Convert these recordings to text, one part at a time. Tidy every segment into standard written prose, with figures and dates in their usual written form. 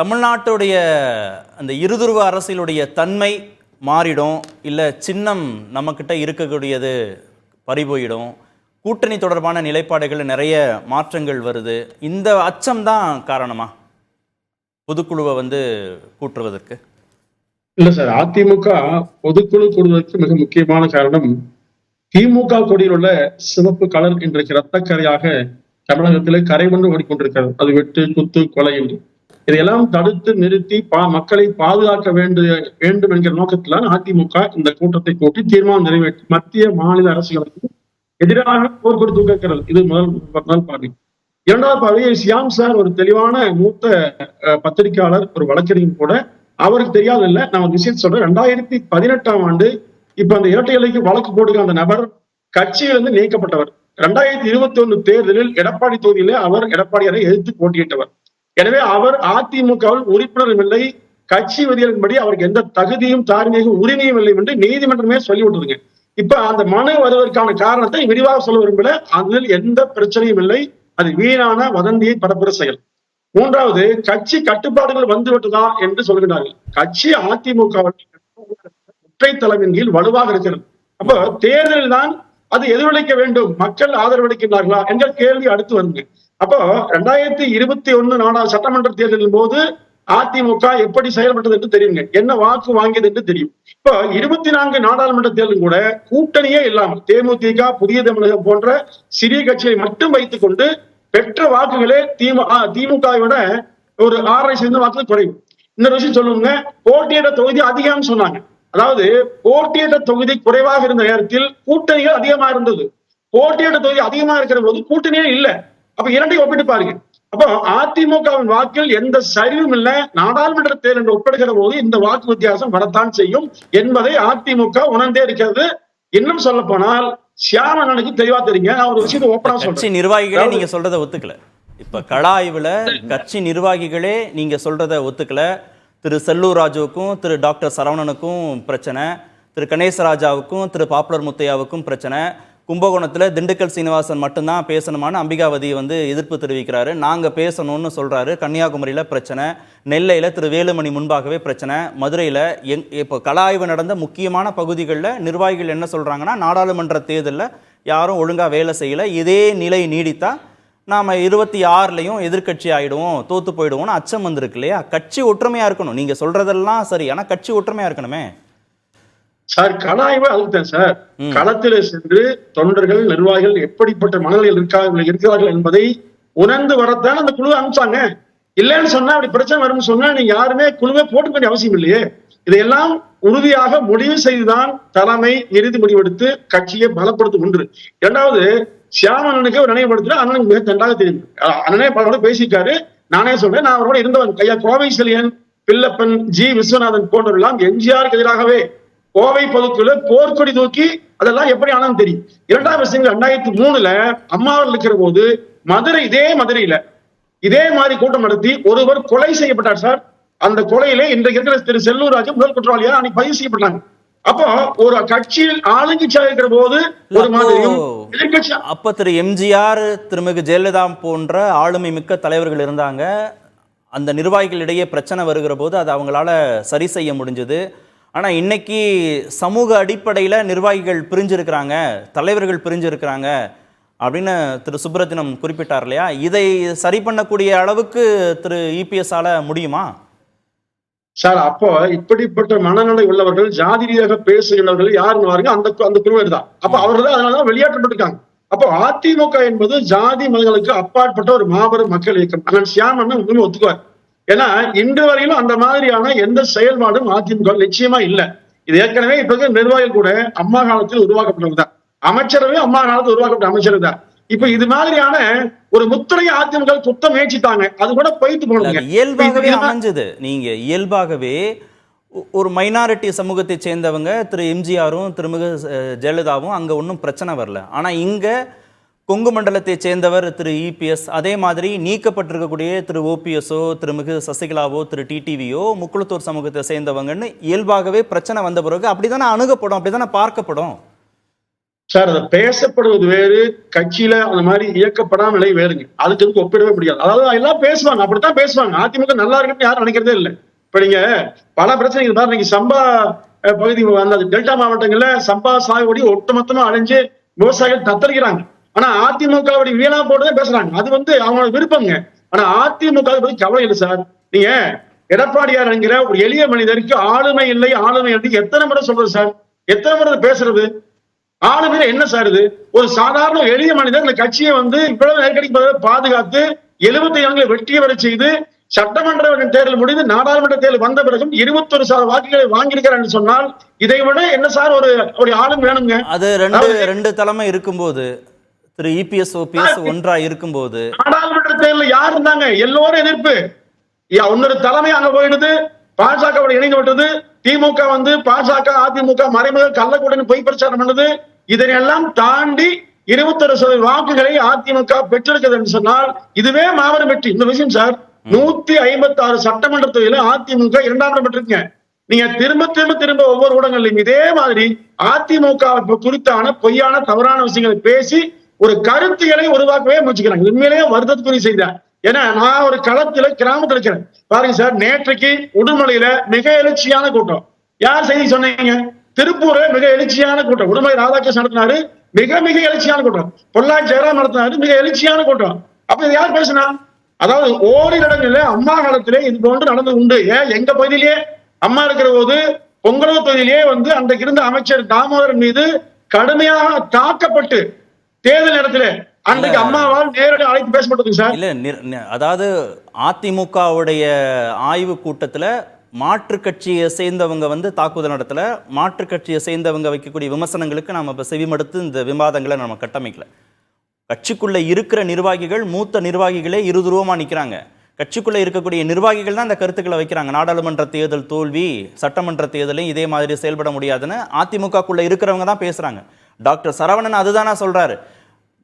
தமிழ்நாட்டுடைய அந்த இருதுருவ அரசியலுடைய தன்மை மாறிடும், இல்லை சின்னம் நம்மக்கிட்ட இருக்கக்கூடியது பறிபோயிடும், கூட்டணி தொடர்பான நிலைப்பாடுகள் நிறைய மாற்றங்கள் வருது. இந்த அச்சம் தான் காரணமா பொதுக்குழுவை கூட்டுவதற்கு? இல்ல சார், அதிமுக பொதுக்குழு கூடுவதற்கு மிக முக்கியமான காரணம் திமுக கொடியில் உள்ள சிவப்பு கலர் இன்றைக்கு ரத்தக்கரையாக தமிழகத்திலே கரை கொண்டு ஓடிக்கொண்டிருக்கிறது. அது வெட்டு குத்து கொலை என்று இதையெல்லாம் தடுத்து நிறுத்தி மக்களை பாதுகாக்க வேண்டும் என்கிற நோக்கத்தில்தான் அதிமுக இந்த கூட்டத்தை கூட்டி தீர்மானம் நிறைவேற்றி மத்திய மாநில அரசுகளுக்கு எதிராக போர்க்கொடி தூக்கிறது. இது முதல் பார்வை. இரண்டாவது பார்வை, சியாம் சார் ஒரு தெளிவான மூத்த பத்திரிகையாளர், ஒரு வழக்கறிஞர் கூட. அவருக்கு தெரியாது இல்ல, நான் ஒரு விஷயம் சொல்றேன். 2018ஆம் ஆண்டு இப்ப அந்த இரட்டை இலைக்கு வழக்கு போடுகிற அந்த நபர் கட்சியிலிருந்து நீக்கப்பட்டவர். 2021 தேர்தலில் எடப்பாடி தொகுதியிலே அவர் எடப்பாடியாரை எதிர்த்து போட்டியிட்டவர். எனவே அவர் அதிமுகவில் உறுப்பினரும் இல்லை, கட்சி விதிகளின்படி அவருக்கு எந்த தகுதியும் தார்மீக உரிமையும் இல்லை என்று நீதிமன்றமே சொல்லிவிட்டதுங்க. இப்ப அந்த மனு வருவதற்கான காரணத்தை விரிவாக சொல்ல விரும்பல. அதில் எந்த பிரச்சனையும் இல்லை, அது வீணான வதந்தியை பரப்புற செயல். மூன்றாவது, கட்சி கட்டுப்பாடுகள் வந்துவிட்டதா என்று சொல்கிறார்கள். கட்சி அதிமுக ஒற்றை தலைமையின் கீழ் வலுவாக இருக்கிறது. அப்போ தேர்தலில் தான் அது எதிரொலிக்க வேண்டும், மக்கள் ஆதரவளிக்கிறார்களா என்ற கேள்வி அடுத்து வருங்க. அப்போ 2021 சட்டமன்ற தேர்தலின் போது அதிமுக எப்படி செயல்பட்டது என்று தெரியுங்க, என்ன வாக்கு வாங்கியது என்று தெரியும். இப்போ 24 நாடாளுமன்ற தேர்தலும் கூட கூட்டணியே இல்லாமல் தேமுதிக, புதிய தமிழகம் போன்ற சிறிய கட்சியை மட்டும் வைத்துக் கொண்டு பெற்ற வாக்குகளே திமுகவை விட ஒரு 6% வாக்குகள் குறைவு. இன்னொரு விஷயம் சொல்லுங்க, போட்டியிட தொகுதி அதிகம் சொன்னாங்க. அதாவது போட்டியிட தொகுதி குறைவாக இருந்த நேரத்தில் கூட்டணிகள் அதிகமா இருந்தது. போட்டியிட தொகுதி அதிகமா இருக்கிற போது கூட்டணியே இல்லை. அப்ப இரண்டையும் ஒப்பிட்டு பாருங்க. அப்போ அதிமுகவின் வாக்கில் எந்த சரிவும் இல்லை. நாடாளுமன்ற தேர்தல் ஒப்பிடுகிற போது இந்த வாக்கு வித்தியாசம் வரத்தான் செய்யும் என்பதை அதிமுக உணர்ந்தே இருக்கிறது. இன்னும் சொல்ல போனால் சியாம் அண்ணனுக்கு தெளிவா தெரியுங்க. நான் ஒரு விஷயத்தை ஓப்பனா சொல்றேன். கட்சி நிர்வாகிகளே நீங்க சொல்றதை ஒத்துக்கல. இப்ப கலாய்வுல கட்சி நிர்வாகிகளே நீங்க சொல்றதை ஒத்துக்கல. திரு செல்லூர் ராஜுவுக்கும் திரு டாக்டர் சரவணனுக்கும் பிரச்சனை, திரு கணேசராஜாவுக்கும் திரு பாப்புலர் முத்தையாவுக்கும் பிரச்சனை. கும்பகோணத்தில் திண்டுக்கல் சீனிவாசன் மட்டும்தான் பேசணுமான்னு அம்பிகாவதி எதிர்ப்பு தெரிவிக்கிறாரு. நாங்கள் பேசணும்னு சொல்கிறாரு. கன்னியாகுமரியில் பிரச்சனை, நெல்லையில் திரு வேலுமணி முன்பாகவே பிரச்சனை, மதுரையில் இப்போ கலாய்வு நடந்த முக்கியமான பகுதிகளில் நிர்வாகிகள் என்ன சொல்கிறாங்கன்னா, நாடாளுமன்ற தேர்தலில் யாரும் ஒழுங்காக வேலை செய்யலை, இதே நிலை நீடித்தா நாம் 26லையும் எதிர்கட்சி ஆகிடுவோம், தோற்று போயிடுவோம்னு அச்சம் வந்திருக்கு இல்லையா? கட்சி ஒற்றுமையாக இருக்கணும். நீங்கள் சொல்கிறதெல்லாம் சரி, ஆனால் கட்சி ஒற்றுமையாக இருக்கணுமே சார். கலாய்வு அதுதான் சார். களத்தில் சென்று தொண்டர்கள், நிர்வாகிகள் எப்படிப்பட்ட மனநிலையில் இருக்கிறார்கள் என்பதை உணர்ந்து வரத்தான் அந்த குழுவை அனுப்பிச்சாங்க. இல்லைன்னு சொன்னா அப்படி பிரச்சனை வரும்னு சொன்னா நீங்க யாருமே குழுவை போட்டுக்க வேண்டிய அவசியம் இல்லையே. இதையெல்லாம் உறுதியாக முடிவு செய்துதான் தலைமை இறுதி முடிவெடுத்து கட்சியை பலப்படுத்தும் ஒன்று. இரண்டாவது, சியாமண்ணனுக்கு ஒரு நினைவுபடுத்துறேன். அண்ணனுக்கு மிக நன்றாக தெரியும். அண்ணனே பல பேசியிருக்காரு. நானே சொல்றேன், நான் அவரோட இருந்தவன். ஐயா கோவை செழியன், பிள்ளப்பன், ஜி விஸ்வநாதன் போன்றவர்களாம் எம்ஜிஆருக்கு எதிராகவே கோவை பொதுக்குழு போர்க்கொடி தூக்கி அதெல்லாம் எப்படி ஆனாலும் தெரியும். இரண்டாவது விஷயம், 2003 அம்மாவில் இருக்கிற போது மதுரையில இதே மாதிரி கூட்டம் நடத்தி ஒருவர் கொலை செய்யப்பட்டார் சார். அந்த கொலையிலே இன்றைக்கு இருக்கிற திரு செல்லூர் ராஜு முதல் குற்றவாளியா அன்னைக்கு பதிவு செய்யப்பட்டாங்க. அப்போ ஒரு கட்சியில் ஆளுங்கட்சியாக இருக்கிற போது ஒரு மாதிரியும் அப்ப திரு எம்ஜிஆர், திருமிகு ஜெயலலிதா போன்ற ஆளுமை மிக்க தலைவர்கள் இருந்தாங்க. அந்த நிர்வாகிகளிடையே பிரச்சனை வருகிற போது அதை அவங்களால சரி செய்ய முடிஞ்சது. ஆனால் இன்னைக்கு சமூக அடிப்படையில் நிர்வாகிகள் பிரிஞ்சிருக்கிறாங்க, தலைவர்கள் பிரிஞ்சிருக்கிறாங்க அப்படின்னு திரு சுப்ரத்தினம் குறிப்பிட்டார் இல்லையா? இதை சரி பண்ணக்கூடிய அளவுக்கு திரு இபிஎஸ்-ஆல முடியுமா சார்? அப்போ இப்படிப்பட்ட மனநிலை உள்ளவர்கள், ஜாதி ரீதியாக பேசுகிறவர்கள் யாருன்னு பாருங்க, அந்த குழுவர் தான். அப்ப அவர்கள் தான் அதனாலதான் வெளியேற்றப்பட்டிருக்காங்க. அப்போ அதிமுக என்பது ஜாதி மதங்களுக்கு அப்பாற்பட்ட ஒரு மாபெரும் மக்கள் இயக்கம். ஆனால் சியாம் அண்ணன் உண்மை ஒத்துக்குவார். ஏன்னா இன்று வரையிலும் அந்த மாதிரியான எந்த செயல்பாடும் அதிமுக நிச்சயமா இல்லை. இது ஏற்கனவே இப்ப நிர்வாகிகள் கூட அம்மா காலத்தில் உருவாக்கப்பட்டதுதான். அமைச்சரவை அம்மா காலத்தில் உருவாக்கப்பட்ட அமைச்சரவை தான். இப்ப இது மாதிரியான ஒரு முத்திரையை அதிமுக குத்த முயற்சித்தாங்க. அது கூட போயிட்டு போனது இயல்பாகவே அமைஞ்சது. நீங்க இயல்பாகவே ஒரு மைனாரிட்டி சமூகத்தை சேர்ந்தவங்க திரு எம்ஜிஆரும் திருமிகு ஜெயலலிதாவும் அங்க ஒன்றும் பிரச்சனை வரல. ஆனா இங்க கொங்கு மண்டலத்தை சேர்ந்தவர் திரு இபிஎஸ், அதே மாதிரி நீக்கப்பட்டிருக்கக்கூடிய திரு ஓபிஎஸ்ஓ, திருமிகு சசிகலாவோ, திரு டிடிவியோ முக்குளத்தூர் சமூகத்தை சேர்ந்தவங்கன்னு இயல்பாகவே பிரச்சனை வந்த பிறகு அப்படித்தானே அணுகப்படும், அப்படித்தானே பார்க்கப்படும். சார் அதை பேசப்படுவது வேறு, கட்சியில அந்த மாதிரி இயக்கப்படாம நிலை வேறுங்க. அதுக்கு வந்து ஒப்பிடவே முடியாது. அதாவது எல்லாம் பேசுவாங்க, அப்படித்தான் பேசுவாங்க. அதிமுக நல்லா இருக்குன்னு யாரும் நினைக்கிறதே இல்லை. இப்ப நீங்க பல பிரச்சனைகள் பாருங்க, நீங்க சம்பா பகுதி அந்த டெல்டா மாவட்டங்கள்ல சம்பா சாகுபடி ஒட்டுமொத்தமா அழிஞ்சு விவசாயிகள் தத்தளிக்கிறாங்க. ஆனா அதிமுக வீணா போட்டுதான் பேசுறாங்க. அது வந்து அவங்களோட விருப்பங்க. ஆனா அதிமுக பத்தி கவலை இல்லை சார். நீங்க எடப்பாடியார் என்கிற ஒரு எளிய மனிதருக்கு ஆளுமை இல்லை, ஆளுமை இல்லை எத்தனை முறை சொல்றது சார்? எத்தனை முறை பேசுறது? ஆளுமையில என்ன சார் இது? ஒரு சாதாரண எளிய மனிதர் இந்த கட்சியை வந்து இவ்வளவு நெருக்கடிக்கு பாதுகாத்து 75 வெற்றியை வர செய்து சட்டமன்ற தேர்தல் முடிந்து நாடாளுமன்ற தேர்தல் வந்த பிறகும் 21% வாக்குகளை வாங்கியிருக்கிறார் சொன்னால் இதை விட என்ன சார் ஒரு ஆளும் வேணுங்க? அது ரெண்டு தலைமை இருக்கும்போது, திரு இபிஎஸ் ஓபிஎஸ் ஒன்றா இருக்கும்போது நாடாளுமன்ற தேர்தல் யார் இருந்தாங்க? எல்லோரும் எதிர்ப்பு. இன்னொரு தலைமை அங்க போயிடுது, பாஜக இணைந்து விட்டது. திமுக வந்து பாஜக அதிமுக மறைமுக கள்ளக்கூட்டணி பொய் பிரச்சாரம் பண்ணது. இதனையெல்லாம் தாண்டி 21% வாக்குகளை அதிமுக பெற்றிருக்கிறது என்று சொன்னால் இதுவே மாபெரும் வெற்றி. இந்த விஷயம் சார், 156 சட்டமன்ற தொகுதியில அதிமுக 2ஆம் இடம் பெற்றிருக்கீங்க. நீங்க திரும்ப ஒவ்வொரு ஊடகங்களையும் இதே மாதிரி அதிமுக குறித்தான பொய்யான தவறான விஷயங்களை பேசி ஒரு கருத்துக்களை உருவாக்கவே முயற்சிக்கிறாங்க. உண்மையிலேயே வருத்தத்துக்குரிய செய்தி. ஏன்னா நான் ஒரு களத்துல கிராமத்துல இருக்கிறேன். பாருங்க சார், நேற்றைக்கு உடுமலையில மிக எழுச்சியான கூட்டம். யார் செய்தி சொன்னீங்க? திருப்பூர்ல மிக எழுச்சியான கூட்டம். உடுமலை ராதாகிருஷ்ணன் நடத்தினாரு, மிக எழுச்சியான கூட்டம். பொள்ளாச்சி ஜெயராம் நடத்தினாரு, மிக எழுச்சியான கூட்டம். அப்ப இது யார் பேசினா? அதாவது ஓரிரு இடங்கள்ல அம்மா காலத்திலே இது போன்று நடந்து உண்டு. எங்க பகுதியிலேயே அம்மா இருக்கிற போது பொங்கலூர் தொகுதியிலேயே வந்து அன்றைக்கு இருந்த அமைச்சர் தாமோதரன் மீது கடுமையாக தாக்கப்பட்டு தேர்தல் நேரத்துல அன்றைக்கு அம்மாவால் நேரடி அழைத்து பேசப்பட்டது சார். இல்ல, அதாவது அதிமுகவுடைய ஆய்வு கூட்டத்துல மாற்று கட்சியை சேர்ந்தவங்க வந்து தாக்குதல் நடத்தல. மாற்று கட்சியை சேர்ந்தவங்க வைக்கக்கூடிய விமர்சனங்களுக்கு நாம இப்ப செவிமடுத்து இந்த விவாதங்களை நம்ம கட்டமைக்கல. கட்சிக்குள்ள இருக்கிற நிர்வாகிகள், மூத்த நிர்வாகிகளே இருதுருவமா நிக்கிறாங்க. கட்சிக்குள்ள இருக்கக்கூடிய நிர்வாகிகள் தான் அந்த கருத்துக்களை வைக்கிறாங்க. நாடாளுமன்ற தேர்தல் தோல்வி, சட்டமன்ற தேர்தலையும் இதே மாதிரி செயல்பட முடியாதுன்னு அதிமுகக்குள்ள இருக்கிறவங்க தான் பேசுறாங்க. டாக்டர் சரவணன் அதுதானா சொல்றாரு.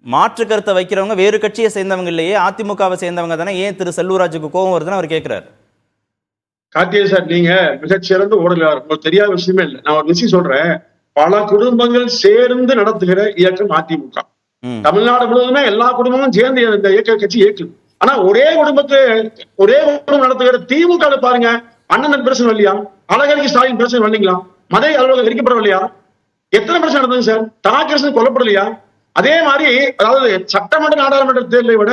மாற்று கருத்தை வைக்கிறவங்க வேறு கட்சியை சேர்ந்தவங்க இல்லையே, அதிமுகவை சேர்ந்தவங்க தானே, ஏன் திரு செல்லூராஜுக்கு கோபம் வருதுன்னு அவர் கேட்கிறாரு. கார்த்திகே சார், நீங்க மிகச்சிறந்த ஊடகர், உங்களுக்கு தெரியாத விஷயமே இல்லை. நான் ஒரு விஷயம் சொல்றேன். பல குடும்பங்கள் சேர்ந்து நடத்துகிற இயக்கம் அதிமுக. தமிழ்நாடு முழுவதுமே எல்லா குடும்பமும் சேர்ந்து இந்த இயக்க கட்சி இயக்குது. ஆனா ஒரே குடும்பம் நடத்துகிற திமுக பாருங்க, அண்ணன் பிரச்சனை இல்லையா? அழகருக்கு ஸ்டாலின் பிரச்சனை வரலீங்களா? மதை அலுவலகம் எரிக்கப்படவில்லையா? எத்தனை பிரச்சனை நடந்தது சார்? தாக்கிரசன் கொல்லப்படலையா? அதே மாதிரி அதாவது சட்டமன்ற நாடாளுமன்ற தேர்தலை விட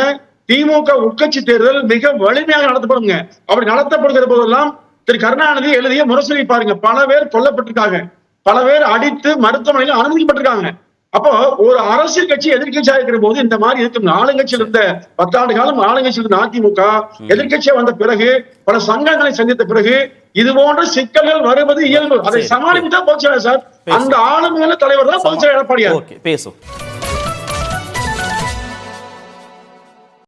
திமுக உட்கட்சி தேர்தல் மிக வலிமையாக நடத்தப்படுங்க. அப்படி நடத்தப்படுகிற போதெல்லாம் திரு கருணாநிதி எழுதிய முரசொலி பாருங்க, பல பேர் கொல்லப்பட்டிருக்காங்க, பல பேர் அடித்து மருத்துவமனையில் அனுமதிக்கப்பட்டிருக்காங்க. அப்போ ஒரு அரசியல் கட்சி எதிர்கட்சியா இருக்கிற போது இந்த மாதிரி இருக்கும். ஆளுங்கட்சியில் இருந்த 10 ஆண்டு காலம் ஆளுங்கட்சியில் இருந்த அதிமுக எதிர்கட்சியா வந்த பிறகு, பல சங்கங்களை சந்தித்த பிறகு இது போன்ற சிக்கல்கள் வருவது இயல்பு. அதை சமாளித்து தான் போச்சு சார். அந்த ஆளுமையான தலைவர் தான் எடப்பாடியார். பேசும்.